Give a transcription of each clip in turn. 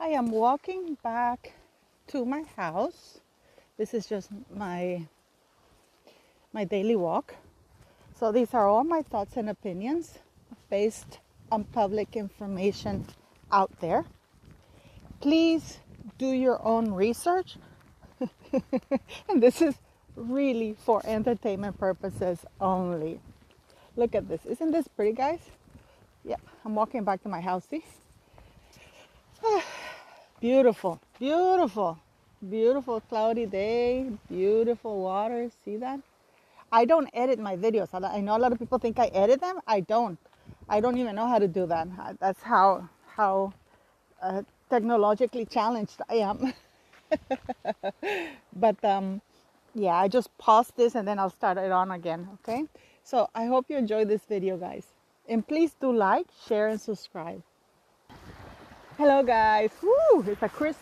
I am walking back to my house. This is just my daily walk. So these are all my thoughts and opinions based on public information out there. Please do your own research. And this is really for entertainment purposes only. Look at this. Isn't this pretty, guys? Yeah, I'm walking back to my house. See? Beautiful, beautiful, beautiful cloudy day, beautiful water. See that? I don't edit my videos. I know a lot of people think I edit them. I don't. I don't even know how to do that. That's how technologically challenged I am. But yeah, I just pause this and then I'll start it on again. Okay. So I hope you enjoyed this video, guys. And please do like, share, and subscribe. Hello, guys. Woo! It's a crisp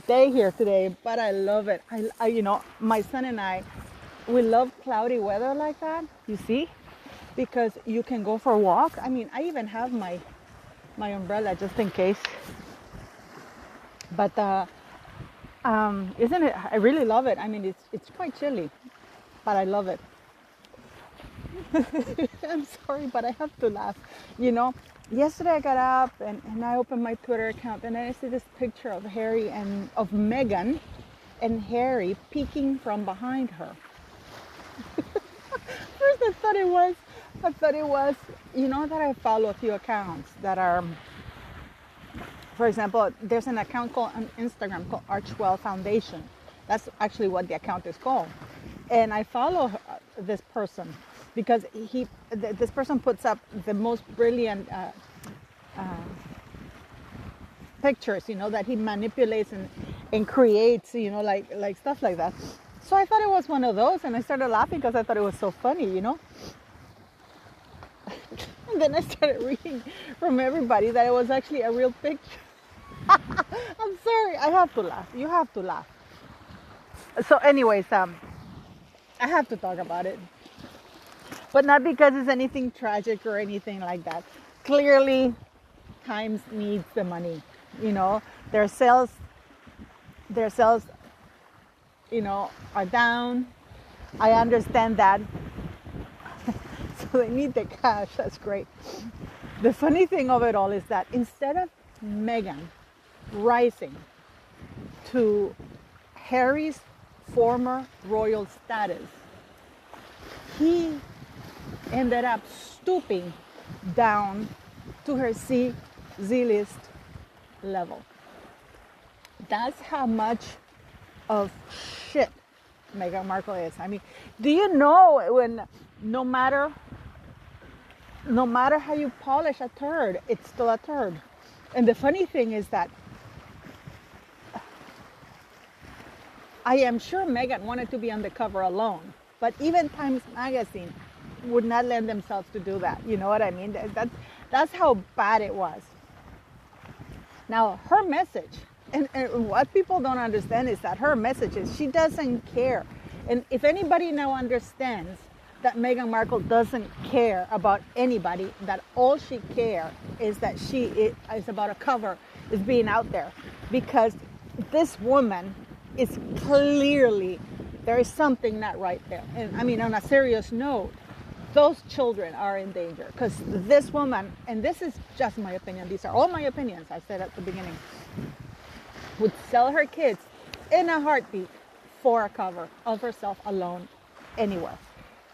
day here today, but I love it. I you know, my son and I, we love cloudy weather like that. You see, because you can go for a walk. I mean, I even have my umbrella just in case. But isn't it? I really love it. I mean, it's quite chilly, but I love it. I'm sorry, but I have to laugh. You know, yesterday I got up and I opened my Twitter account and I see this picture of Harry and of Meghan and Harry peeking from behind her. First I thought it was, you know, that I follow a few accounts that are, for example, there's an account called on Instagram called Archwell Foundation. That's actually what the account is called. And I follow this person because this person puts up the most brilliant pictures, you know, that he manipulates and creates, you know, like stuff like that. So I thought it was one of those, and I started laughing because I thought it was so funny, you know. And then I started reading from everybody that it was actually a real picture. I'm sorry, I have to laugh. You have to laugh. So anyways, I have to talk about it. But not because it's anything tragic or anything like that. Clearly, Times needs the money. You know, their sales, you know, are down. I understand that. So they need the cash. That's great. The funny thing of it all is that instead of Meghan rising to Harry's former royal status, he ended up stooping down to her Z-list level. That's how much of shit Meghan Markle is. I mean, do you know when no matter how you polish a turd, it's still a turd. And the funny thing is that I am sure Meghan wanted to be on the cover alone, but even Times Magazine would not lend themselves to do that. You know what I mean? That's how bad it was. Now, her message, and what people don't understand is that her message is she doesn't care. And if anybody now understands that Meghan Markle doesn't care about anybody, that all she cares is that she is about a cover, is being out there. Because this woman is clearly, there is something not right there. And I mean, on a serious note, those children are in danger because this woman, and this is just my opinion, these are all my opinions, I said at the beginning, would sell her kids in a heartbeat for a cover of herself alone anywhere.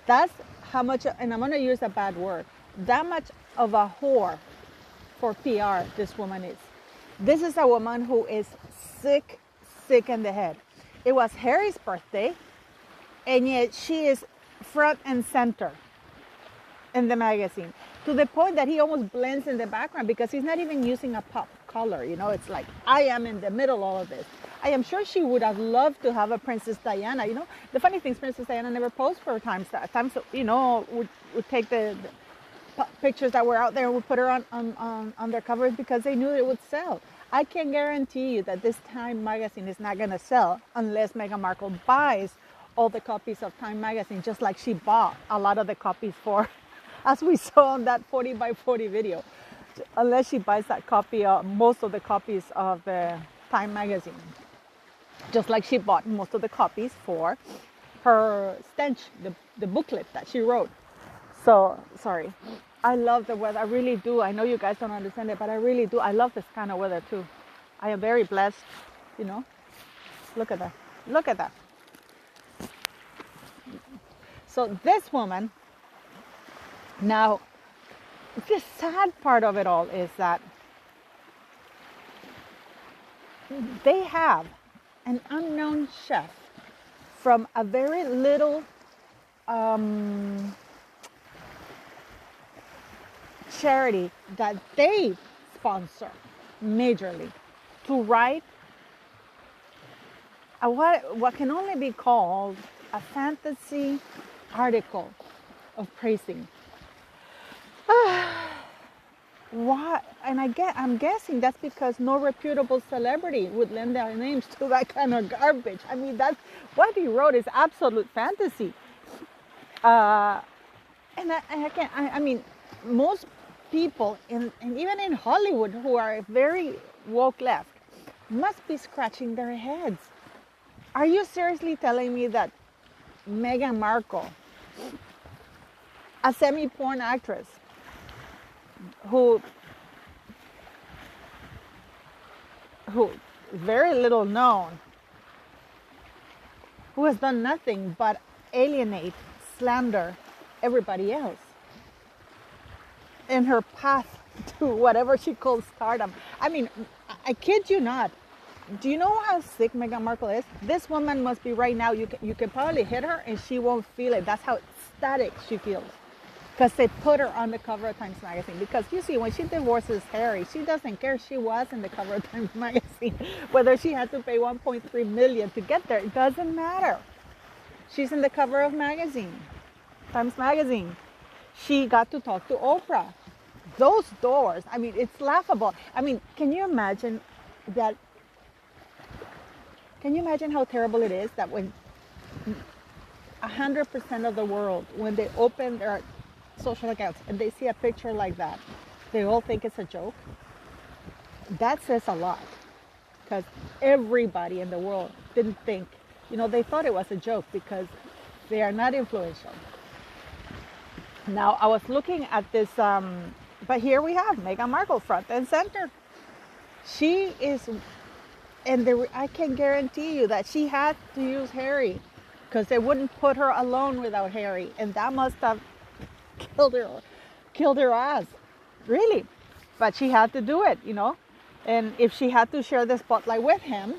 That's how much, and I'm going to use a bad word, that much of a whore for PR this woman is. This is a woman who is sick in the head. It was Harry's birthday, and yet she is front and center in the magazine, to the point that he almost blends in the background because he's not even using a pop color. You know, it's like, I am in the middle of all of this. I am sure she would have loved to have a Princess Diana. You know, the funny thing is Princess Diana never posed for Times. Times, you know, would take the pictures that were out there and would put her on their covers because they knew it would sell. I can guarantee you that this Time magazine is not going to sell unless Meghan Markle buys all the copies of Time magazine, just like she bought a lot of the copies for, as we saw on that 40 by 40 video. unless she buys that copy of most of the copies of the Time magazine, just like she bought most of the copies for her stench, the booklet that she wrote. So sorry, I love the weather. I really do. I know you guys don't understand it, but I really do. I love this kind of weather too. I am very blessed, you know. Look at that. Look at that. So this woman, now, the sad part of it all is that they have an unknown chef from a very little charity that they sponsor majorly to write what can only be called a fantasy article of praising. Why? And I'm guessing that's because no reputable celebrity would lend their names to that kind of garbage. I mean, that's what he wrote is absolute fantasy. I mean, most people and even in Hollywood who are very woke left must be scratching their heads. Are you seriously telling me that Meghan Markle, a semi-porn actress who very little known, who has done nothing but alienate, slander everybody else in her path to whatever she calls stardom? I mean, I kid you not. Do you know how sick Meghan Markle is? This woman must be right now. You can probably hit her and she won't feel it. That's how ecstatic she feels. Because they put her on the cover of Times Magazine. Because you see, when she divorces Harry, she doesn't care. She was in the cover of Times Magazine. Whether she had to pay $1.3 million to get there, it doesn't matter. She's in the cover of Times Magazine. She got to talk to Oprah. Those doors, I mean, it's laughable. I mean, can you imagine that? Can you imagine how terrible it is that when 100% of the world, when they open their social accounts and they see a picture like that, they all think it's a joke? That says a lot, because everybody in the world didn't think, they thought it was a joke because they are not influential. Now, I was looking at this, but here we have Meghan Markle front and center. She is, and I can guarantee you that she had to use Harry because they wouldn't put her alone without Harry, and that must have killed her ass, really. But she had to do it, and if she had to share the spotlight with him,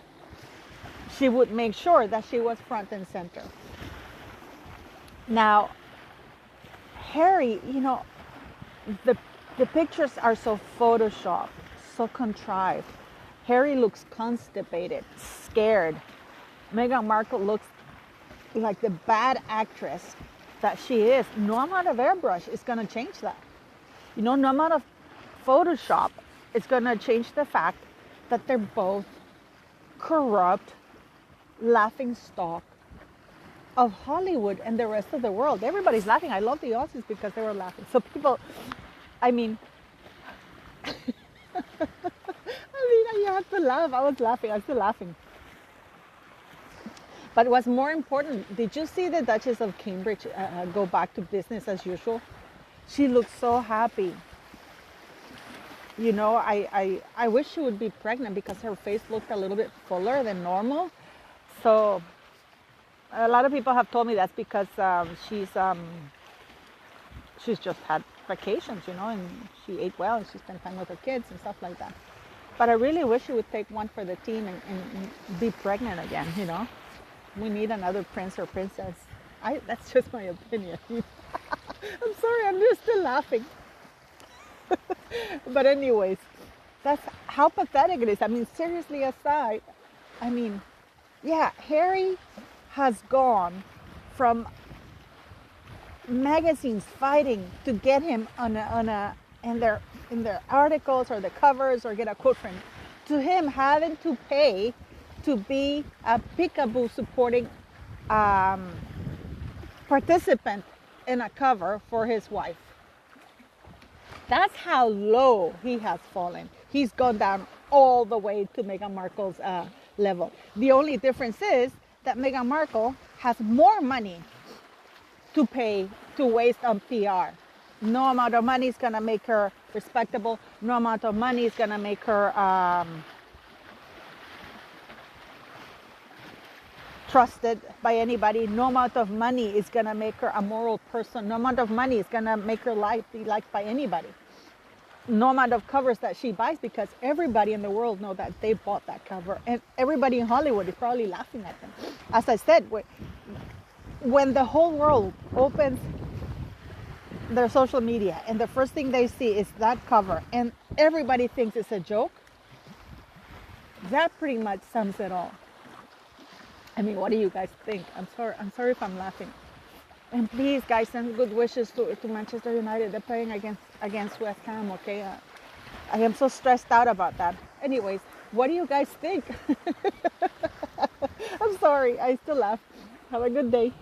she would make sure that she was front and center. Now, Harry, the pictures are so photoshopped, so contrived. Harry looks constipated, scared. Meghan Markle looks like the bad actress that she is. No amount of airbrush is going to change that. No amount of Photoshop is going to change the fact that they're both corrupt, laughingstock of Hollywood and the rest of the world. Everybody's laughing. I love the Aussies because they were laughing. So people, I mean, you have to laugh. I was laughing. I'm still laughing. But what's more important, did you see the Duchess of Cambridge go back to business as usual? She looked so happy. I wish she would be pregnant because her face looked a little bit fuller than normal. So a lot of people have told me that's because she's just had vacations, and she ate well and she spent time with her kids and stuff like that. But I really wish she would take one for the team and be pregnant again, We need another prince or princess. That's just my opinion. I'm sorry, I'm just still laughing. But anyways, that's how pathetic it is. I mean, seriously aside, Harry has gone from magazines fighting to get him in their articles or the covers or get a quote from him, to him having to pay to be a peekaboo supporting participant in a cover for his wife. That's how low he has fallen. He's gone down all the way to Meghan Markle's level. The only difference is that Meghan Markle has more money to pay to waste on PR. No amount of money is gonna make her respectable. No amount of money is gonna make her trusted by anybody. No amount of money is gonna make her a moral person. No amount of money is gonna make her life be liked by anybody. No amount of covers that she buys, because everybody in the world know that they bought that cover, and everybody in Hollywood is probably laughing at them. As I said, when the whole world opens their social media and the first thing they see is that cover and everybody thinks it's a joke, that pretty much sums it all. I mean, what do you guys think? I'm sorry if I'm laughing. And please, guys, send good wishes to Manchester United. They're playing against West Ham, okay? I am so stressed out about that. Anyways, what do you guys think? I'm sorry, I still laugh. Have a good day.